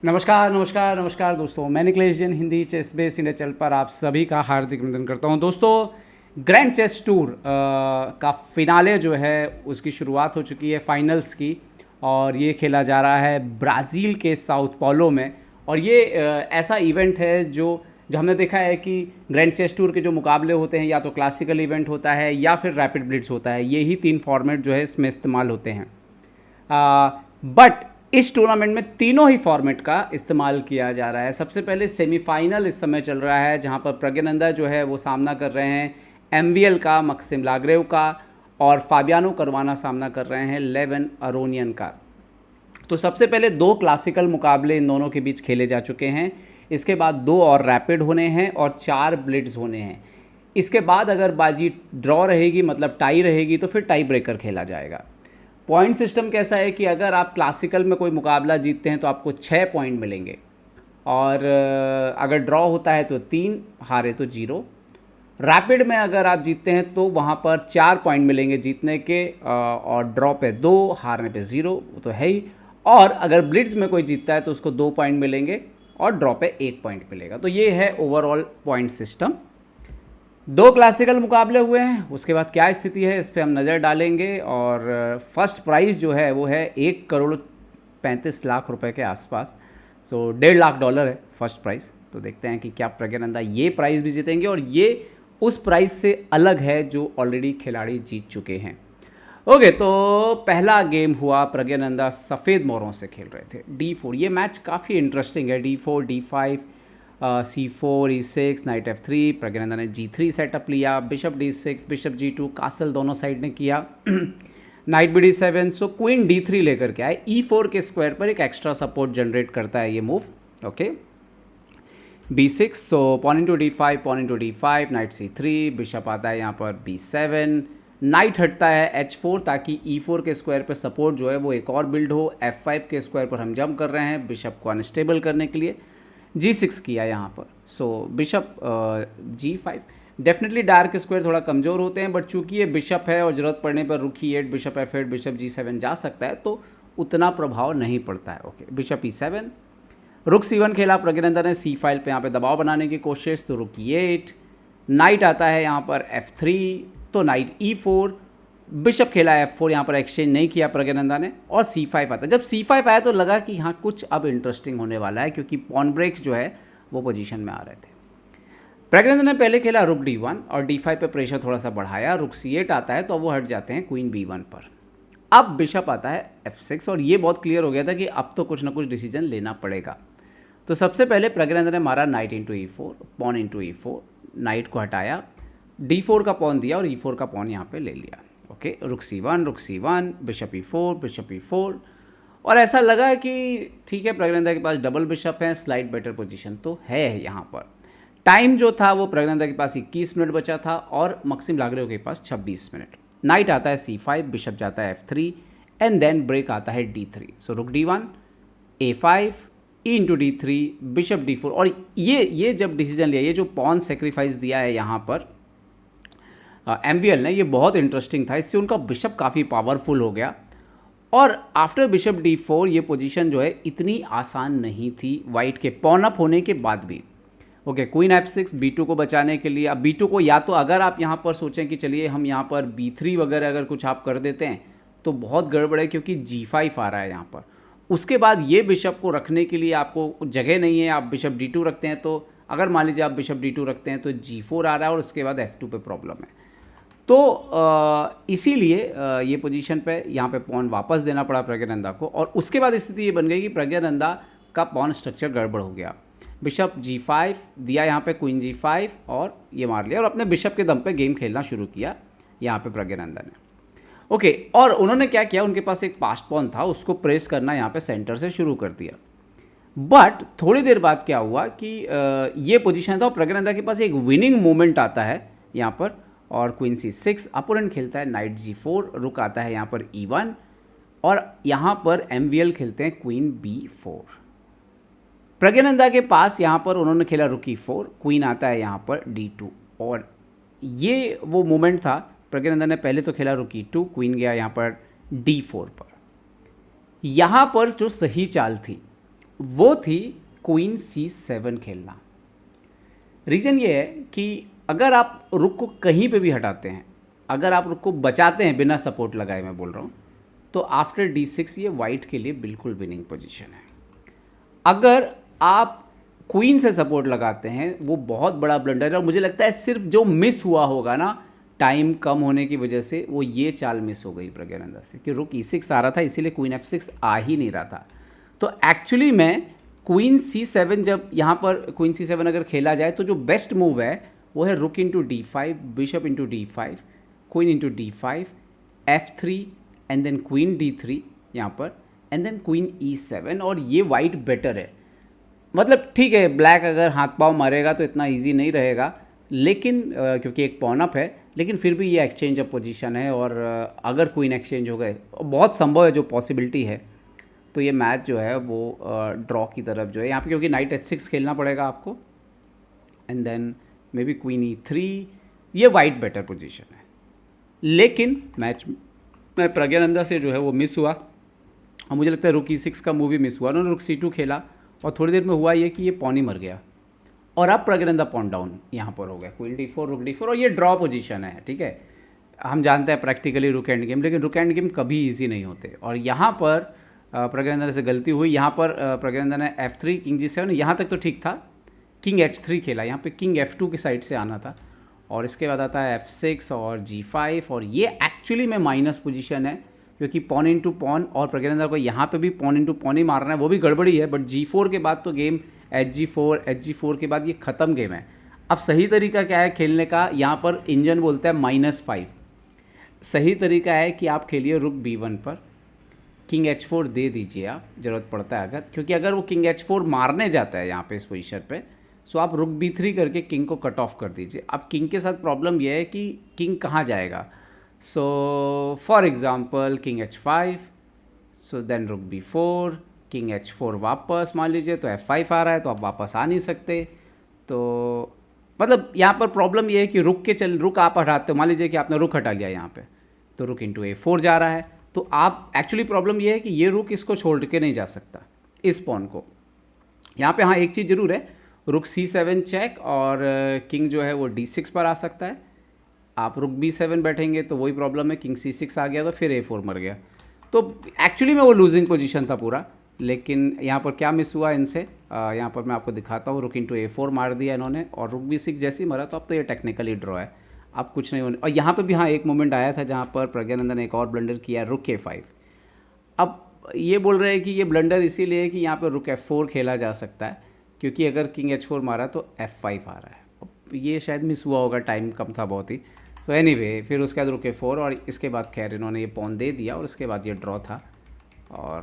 नमस्कार नमस्कार नमस्कार दोस्तों, मैं Nikhilesh Jain Hindi ChessBase India channel पर आप सभी का हार्दिक अभिनंदन करता हूं। दोस्तों, ग्रैंड चेस टूर का फिनाले जो है उसकी शुरुआत हो चुकी है, फाइनल्स की, और ये खेला जा रहा है ब्राज़ील के साउथ पोलो में। और ये ऐसा इवेंट है जो हमने देखा है कि ग्रैंड चेस टूर के जो मुकाबले होते हैं, या तो क्लासिकल इवेंट होता है या फिर रैपिड ब्लिट्स होता है। यही तीन फॉर्मेट जो है इसमें इस्तेमाल होते हैं। बट इस टूर्नामेंट में तीनों ही फॉर्मेट का इस्तेमाल किया जा रहा है। सबसे पहले सेमीफाइनल इस समय चल रहा है, जहां पर प्रज्ञानंदा जो है वो सामना कर रहे हैं एमवीएल का, मक्सिम लाग्रेव का, और फाबियानो करवाना सामना कर रहे हैं लेवन अरोनियन का। तो सबसे पहले दो क्लासिकल मुकाबले इन दोनों के बीच खेले जा चुके हैं। इसके बाद दो और रैपिड होने हैं और 4 ब्लिट्स होने हैं। इसके बाद अगर बाजी ड्रॉ रहेगी, मतलब टाई रहेगी, तो फिर टाई ब्रेकर खेला जाएगा। पॉइंट सिस्टम कैसा है कि अगर आप क्लासिकल में कोई मुकाबला जीतते हैं तो आपको 6 पॉइंट मिलेंगे, और अगर ड्रॉ होता है तो 3, हारे तो 0। रैपिड में अगर आप जीतते हैं तो वहाँ पर 4 पॉइंट मिलेंगे जीतने के, और ड्रॉ पे 2, हारने पे 0, वो तो है ही। और अगर ब्लिट्स में कोई जीतता है तो उसको 2 पॉइंट मिलेंगे और ड्रॉ पे 1 पॉइंट मिलेगा। तो ये है ओवरऑल पॉइंट सिस्टम। दो क्लासिकल मुकाबले हुए हैं, उसके बाद क्या स्थिति है इस पर हम नज़र डालेंगे। और फर्स्ट प्राइज़ जो है वो है 1,35,00,000 रुपए के आसपास। सो $1.5 लाख है फर्स्ट प्राइज़। तो देखते हैं कि क्या प्रज्ञानंदा ये प्राइज़ भी जीतेंगे, और ये उस प्राइज़ से अलग है जो ऑलरेडी खिलाड़ी जीत चुके हैं। ओके, तो पहला गेम हुआ, प्रज्ञानंदा सफ़ेद मोरों से खेल रहे थे। D4, ये मैच काफ़ी इंटरेस्टिंग है। D4, D5, C4, E6, night F3। Praggnanandhaa ने G3 सेटअप लिया, bishop D6, bishop G2, castle दोनों साइड ने किया, नाइट BD7। सो क्वीन D3 लेकर के आए। E4 के स्क्वायर पर एक एक्स्ट्रा सपोर्ट जनरेट करता है ये move. Okay, B6, so pawn into D5, pawn into D5, knight C3, bishop आता है यहाँ पर B7, नाइट हटता है H4 ताकि E4 के स्क्वायर पर सपोर्ट जो है वो एक और बिल्ड हो। F5 के स्क्वायर पर हम जंप कर रहे हैं बिशप को अनस्टेबल करने के लिए। G6 किया यहाँ पर, सो bishop G5। Definitely dark square थोड़ा कमज़ोर होते हैं, बट चूंकि ये बिशप है और ज़रूरत पड़ने पर रुक E8, bishop F8, bishop G7 जा सकता है, तो उतना प्रभाव नहीं पड़ता है। ओके, बिशप E7, रुक C1 खेला प्रज्ञानंदा ने C फाइल पे यहाँ पे दबाव बनाने की कोशिश, तो रुक E8, नाइट आता है यहाँ पर F3, तो नाइट E4, बिशप खेला F4, यहाँ पर एक्सचेंज नहीं किया प्रज्ञानंदा ने, और C5 आता है। जब C5 आया तो लगा कि हाँ कुछ अब इंटरेस्टिंग होने वाला है, क्योंकि पॉन ब्रेक्स जो है वो पोजीशन में आ रहे थे। प्रज्ञानंदा ने पहले खेला रुक D1 और D5 पे प्रेशर थोड़ा सा बढ़ाया। रुक C8 आता है तो अब वो हट जाते हैं क्वीन B1 पर। अब बिशप आता है F6, और ये बहुत क्लियर हो गया था कि अब तो कुछ ना कुछ डिसीजन लेना पड़ेगा। तो सबसे पहले प्रज्ञानंदा ने मारा knight into E4, pawn into E4, knight को हटाया, D4 का पॉन दिया और E4 का पॉन यहाँ पे ले लिया। ओके, रुक C1, bishop E4, bishop E4, और ऐसा लगा कि ठीक है प्रज्ञानंदा के पास डबल बिशप है, स्लाइड बेटर पोजीशन तो है यहाँ पर। टाइम जो था वो प्रज्ञानंदा के पास 21 मिनट बचा था और मक्सिम लाग्रेव के पास 26 मिनट। नाइट आता है C5, बिशप जाता है F3, एंड देन ब्रेक आता है D3। सो रुक D1, A5, E into D3, bishop D4। और ये जब डिसीजन लिया, ये जो पॉन सेक्रीफाइस दिया है यहाँ पर एमवीएल ने, ये बहुत इंटरेस्टिंग था। इससे उनका बिशप काफ़ी पावरफुल हो गया, और आफ्टर बिशप D4 ये पोजीशन जो है इतनी आसान नहीं थी वाइट के पॉन अप होने के बाद भी। ओके, क्वीन F6 B2 को बचाने के लिए। अब B2 को या तो अगर आप यहाँ पर सोचें कि चलिए हम यहाँ पर B3 वगैरह अगर कुछ आप कर देते हैं तो बहुत गड़बड़ है, क्योंकि G5 आ रहा है यहाँ पर। उसके बाद ये बिशप को रखने के लिए आपको जगह नहीं है। आप बिशप D2 रखते हैं, तो अगर मान लीजिए आप बिशप D2 रखते हैं तो G4 आ रहा है, और उसके बाद F2 पे प्रॉब्लम है। तो इसीलिए ये पोजीशन पे यहाँ पे पॉन वापस देना पड़ा प्रज्ञानंदा को, और उसके बाद स्थिति ये बन गई कि प्रज्ञानंदा का पॉन स्ट्रक्चर गड़बड़ हो गया। बिशप G5 दिया यहाँ पे, क्वीन G5, और ये मार लिया, और अपने बिशप के दम पे गेम खेलना शुरू किया यहाँ पे प्रज्ञानंदा ने। ओके, और उन्होंने क्या किया, उनके पास एक पास्ट पॉन था, उसको प्रेस करना यहाँ पे सेंटर से शुरू कर दिया। बट थोड़ी देर बाद क्या हुआ कि ये पोजीशन था, प्रज्ञानंदा के पास एक विनिंग मोमेंट आता है यहाँ पर, और क्वीन C6, अपोनेंट खेलता है नाइट G4, रुक आता है यहाँ पर E1, और यहाँ पर एमवीएल खेलते हैं क्वीन B4। प्रज्ञानंदा के पास यहाँ पर उन्होंने खेला रुक E4, क्वीन आता है यहाँ पर D2, और ये वो मोमेंट था। प्रज्ञानंदा ने पहले तो खेला रुक E2, क्वीन गया यहाँ पर D4 पर। यहाँ पर जो सही चाल थी वो थी क्वीन C7 खेलना। रीज़न ये है कि अगर आप रुक को कहीं पे भी हटाते हैं, अगर आप रुक को बचाते हैं बिना सपोर्ट लगाए, मैं बोल रहा हूँ, तो आफ्टर D6 ये वाइट के लिए बिल्कुल विनिंग पोजीशन है। अगर आप क्वीन से सपोर्ट लगाते हैं वो बहुत बड़ा ब्लंडर है, और मुझे लगता है सिर्फ जो मिस हुआ होगा ना टाइम कम होने की वजह से, वो ये चाल मिस हो गई प्रज्ञानंदा से कि रुक E6 आ रहा था, इसीलिए क्वीन F6 आ ही नहीं रहा था। तो एक्चुअली में क्वीन C7, जब यहाँ पर क्वीन C7 अगर खेला जाए तो जो बेस्ट मूव है वो है rook into D5, bishop into D5, queen into D5, F3 and then queen D3 यहाँ पर, एंड देन क्वीन E7, और ये वाइट बेटर है। मतलब ठीक है, ब्लैक अगर हाथ पाँव मारेगा तो इतना इजी नहीं रहेगा, लेकिन क्योंकि एक पॉन अप है, लेकिन फिर भी ये एक्सचेंज अप पोजीशन है, और अगर क्वीन एक्सचेंज हो गए, बहुत संभव है, जो पॉसिबिलिटी है, तो ये मैच जो है वो ड्रॉ की तरफ जो है यहाँ पे, क्योंकि नाइट H6 खेलना पड़ेगा आपको, and then may be queen E3, ये वाइट बेटर पोजीशन है। लेकिन मैच में प्रज्ञानंदा से जो है वो मिस हुआ, और मुझे लगता है रुक E6 का मूव भी मिस हुआ। उन्होंने रुक C2 खेला, और थोड़ी देर में हुआ ये कि ये पॉन ही मर गया, और अब प्रज्ञानंदा पॉन डाउन यहाँ पर हो गया, क्वीन D4, रुक D4, और ये ड्रॉ पोजीशन है। ठीक है, हम जानते हैं प्रैक्टिकली रुक एंड गेम, लेकिन रुक एंड गेम कभी इजी नहीं होते, और यहाँ पर प्रज्ञानंदा से गलती हुई। यहाँ पर प्रज्ञानंदा ने F3, किंग G7, यहाँ तक तो ठीक था, किंग H3 खेला, यहाँ पे किंग F2 की साइड से आना था, और इसके बाद आता है F6 और G5, और ये एक्चुअली में माइनस पोजीशन है, क्योंकि पॉन इंटू पॉन, और प्रज्ञानंदा को यहाँ पे भी पॉन इंटू पॉन ही मारना है, वो भी गड़बड़ी है। बट G4 के बाद तो गेम H G4 के बाद ये ख़त्म गेम है। अब सही तरीका क्या है खेलने का, यहाँ पर इंजन बोलता है -5। सही तरीका है कि आप खेलिए रुक B1 पर, किंग H4 दे दीजिए आप, ज़रूरत पड़ता है अगर, क्योंकि अगर वो किंग H4 मारने जाता है यहाँ पे इस पोजीशन पे, सो आप रुक B3 करके किंग को कट ऑफ कर दीजिए। अब किंग के साथ प्रॉब्लम यह है कि किंग कहाँ जाएगा, so for example king H5, so then rook B4, king H4 वापस, मान लीजिए तो F5 आ रहा है, तो आप वापस आ नहीं सकते। तो मतलब यहाँ पर प्रॉब्लम ये है कि रुक आप हटाते हो, मान लीजिए कि आपने रुक हटा लिया यहाँ पे, तो रुक इंटू A4 जा रहा है, तो आप एक्चुअली प्रॉब्लम ये है कि ये रुक इसको छोड़ के नहीं जा सकता, इस पॉन को। यहाँ पे हाँ एक चीज़ ज़रूर है, रुक C7 चेक, और किंग जो है वो D6 पर आ सकता है। आप रुक B7 बैठेंगे तो वही प्रॉब्लम है, किंग C6 आ गया तो फिर A4 मर गया, तो एक्चुअली में वो लूजिंग पोजीशन था पूरा। लेकिन यहाँ पर क्या मिस हुआ इनसे, यहाँ पर मैं आपको दिखाता हूँ, रुक इंटू A4 मार दिया इन्होंने, और रुक B6 जैसे ही मरा, तो अब तो ये टेक्निकली ड्रॉ है, अब कुछ नहीं होने। और यहाँ पर भी हाँ एक मोमेंट आया था जहाँ पर प्रज्ञानंदा ने एक और ब्लंडर किया, रुक A5। अब ये बोल रहे हैं कि ये ब्लंडर इसीलिए है कि यहाँ पर रुक F4 खेला जा सकता है, क्योंकि अगर किंग H4 मारा तो F5 आ रहा है। अब ये शायद मिस हुआ होगा, टाइम कम था बहुत ही। सो एनीवे, फिर उसके बाद रुक A4, और इसके बाद खैर इन्होंने ये पॉन दे दिया, और उसके बाद ये ड्रॉ था, और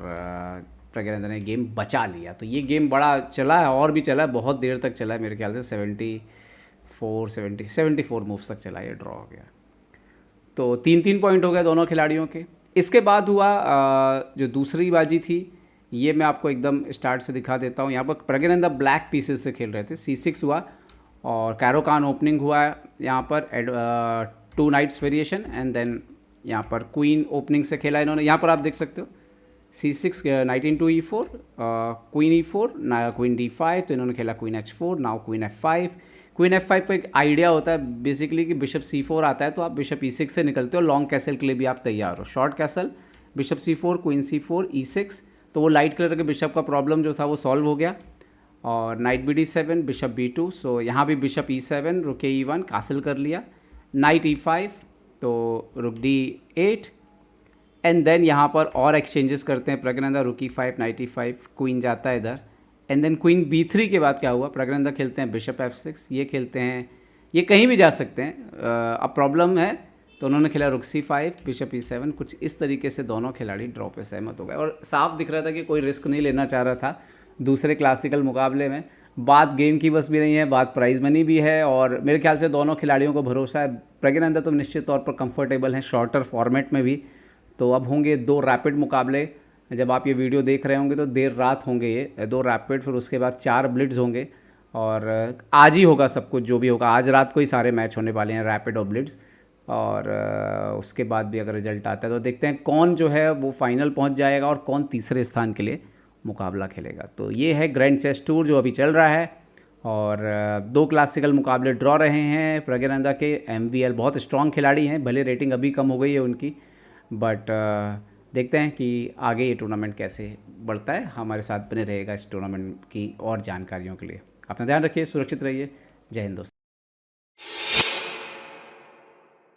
प्रज्ञानंदा ने गेम बचा लिया। तो ये गेम बड़ा चला है, और भी चला है, बहुत देर तक चला है, मेरे ख्याल से 74 मूव्स तक चला, ये ड्रॉ हो गया। तो 3-3 पॉइंट हो गए दोनों खिलाड़ियों के। इसके बाद हुआ जो दूसरी बाजी थी, ये मैं आपको एकदम स्टार्ट से दिखा देता हूँ। यहाँ पर प्रज्ञानंदा ब्लैक पीसेस से खेल रहे थे, C6 हुआ, और कैरोकान ओपनिंग हुआ यहाँ पर, 2 नाइट्स वेरिएशन, एंड देन यहाँ पर क्वीन ओपनिंग से खेला इन्होंने। यहाँ पर आप देख सकते हो C6, night into E4, queen E4, queen D5, तो इन्होंने खेला queen H4, now queen F5। Queen F5 का एक आइडिया होता है बेसिकली कि बिशप C4 आता है, तो आप बिशप E6 से निकलते हो, लॉन्ग कैसल के लिए भी आप तैयार हो। Short castle, bishop C4, queen C4, E6, तो वो लाइट कलर के बिशप का प्रॉब्लम जो था वो सॉल्व हो गया। और नाइट BD7, बिशप B2, सो यहाँ भी बिशप E7, रुक E1 कासल कर लिया, नाइट E5, तो रुक D8, एंड देन यहाँ पर और एक्सचेंजेस करते हैं प्रज्ञानंदा, रुक E5, नाइट E5, क्वीन जाता है इधर, एंड देन क्वीन B3 के बाद क्या हुआ, प्रज्ञानंदा खेलते हैं बिशप F6, ये खेलते हैं, ये कहीं भी जा सकते हैं। अब प्रॉब्लम है तो उन्होंने खेला रुक C5, बिशप E7, कुछ इस तरीके से दोनों खिलाड़ी ड्रॉ पे सहमत हो गए, और साफ दिख रहा था कि कोई रिस्क नहीं लेना चाह रहा था दूसरे क्लासिकल मुकाबले में। बात गेम की बस भी नहीं है, बात प्राइज मनी भी है, और मेरे ख्याल से दोनों खिलाड़ियों को भरोसा है। प्रज्ञानंदा तो निश्चित तौर पर कंफर्टेबल हैं शॉर्टर फॉर्मेट में भी। तो अब होंगे 2 रैपिड मुकाबले, जब आप ये वीडियो देख रहे होंगे तो देर रात होंगे ये 2 रैपिड, फिर उसके बाद 4 ब्लिट्स होंगे, और आज ही होगा सब कुछ जो भी होगा, आज रात को ही सारे मैच होने वाले हैं, रैपिड और ब्लिट्स। और उसके बाद भी अगर रिजल्ट आता है तो देखते हैं कौन जो है वो फाइनल पहुंच जाएगा और कौन तीसरे स्थान के लिए मुकाबला खेलेगा। तो ये है ग्रैंड चेस टूर जो अभी चल रहा है, और 2 क्लासिकल मुकाबले ड्रॉ रहे हैं। प्रज्ञानंदा के MVL बहुत स्ट्रॉन्ग खिलाड़ी हैं, भले रेटिंग अभी कम हो गई है उनकी, बट देखते हैं कि आगे ये टूर्नामेंट कैसे बढ़ता है। हमारे साथ बने रहेगा इस टूर्नामेंट की और जानकारियों के लिए। अपना ध्यान रखिए, सुरक्षित रहिए। जय हिंद दोस्तों।